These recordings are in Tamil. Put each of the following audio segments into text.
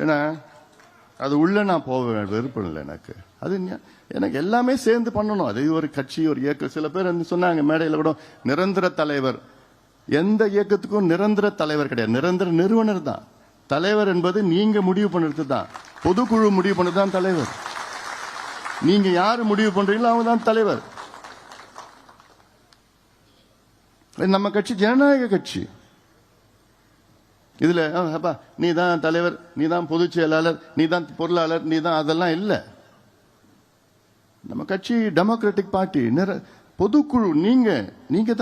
ஏன்னா அது உள்ள நான் போக விருப்பம் இல்லை எனக்கு. அது எனக்கு எல்லாமே சேர்ந்து பண்ணணும். அது ஒரு கட்சி, ஒரு இயக்கம். சில பேர் சொன்னாங்க மேடையில் கூட, நிரந்தர தலைவர். எந்த இயக்கத்துக்கும் நிரந்தர தலைவர் கிடையாது, நிரந்தர நிறுவனர் தான் தலைவர். என்பது நீங்க முடிவு பண்ணுறது தான், பொதுக்குழு முடிவு பண்ணது தான் தலைவர். நீங்க யாரு முடிவு பண்றீங்களோ அவங்க தான் தலைவர். நம்ம கட்சி ஜனநாயக கட்சி. இதுல நீ தான் தலைவர், நீ தான் பொதுச் செயலாளர், நீ தான் பொருளாளர், நீ தான், அதெல்லாம் இல்லை. நம்ம கட்சி டெமோக்ராட்டிக் பார்ட்டி. பொதுக்குழு நீங்க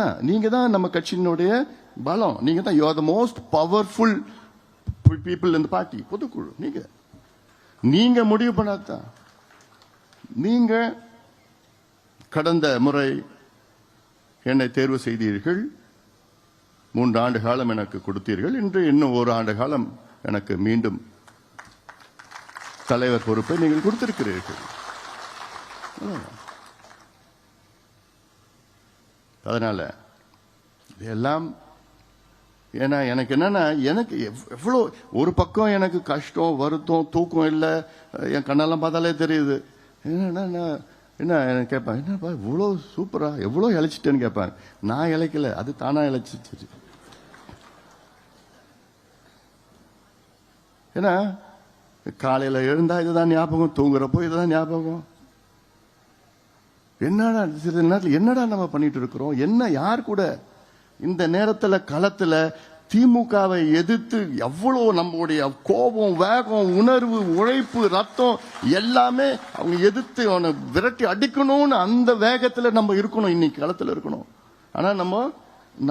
தான் நம்ம கட்சியினுடைய பலம். நீங்க தான், you are the most powerful people இந்த பார்ட்டி. பொதுக்குழு நீங்க முடிவு பண்ணாதான். நீங்க கடந்த முறை என்னை தேர்வு செய்தீர்கள், 3 ஆண்டு காலம் எனக்கு கொடுத்தீர்கள். இன்று இன்னும் 1 ஆண்டு காலம் எனக்கு மீண்டும் தலைவர் பொறுப்பை நீங்கள் கொடுத்திருக்கிறீர்கள். அதனால இதெல்லாம் ஏன்னா எனக்கு என்னன்னா, எனக்கு எவ்வளோ ஒரு பக்கம் எனக்கு கஷ்டம், வருத்தம், தூக்கம் இல்லை, என் கண்ணெல்லாம் பார்த்தாலே தெரியுது. என்ன கேட்பேன், என்னப்பா இவ்வளோ சூப்பரா எவ்வளோ இழைச்சிட்டேன்னு கேட்பேன். நான் இழைக்கல, அது தானா இழைச்சிச்சு. ஏன்னா காலையில எழுந்தா இதுதான் ஞாபகம், தூங்குறப்போ இதுதான் ஞாபகம். என்னடா சில நேரத்தில் என்னடா நம்ம பண்ணிட்டு இருக்கிறோம், என்ன யார் கூட இந்த நேரத்தில் களத்தில் திமுகவை எதிர்த்து எவ்வளோ நம்மளுடைய கோபம், வேகம், உணர்வு, உழைப்பு, ரத்தம் எல்லாமே அவங்க எதிர்த்து அவனை விரட்டி அடிக்கணும்னு அந்த வேகத்தில் நம்ம இருக்கணும், இன்னைக்கு களத்தில் இருக்கணும். ஆனால்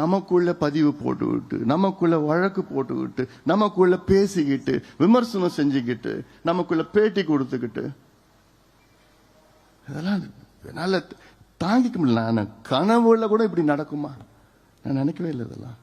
நமக்குள்ள பதிவு போட்டுக்கிட்டு, நமக்குள்ள வழக்கு போட்டுக்கிட்டு, நமக்குள்ள பேசிக்கிட்டு, விமர்சனம் செஞ்சுக்கிட்டு, நமக்குள்ள பேட்டி கொடுத்துக்கிட்டு, இதெல்லாம் என்னால தாங்கிக்க முடியல. நான் கனவுல கூட இப்படி நடக்குமா நான் நினைக்கவே இல்லை. இதெல்லாம்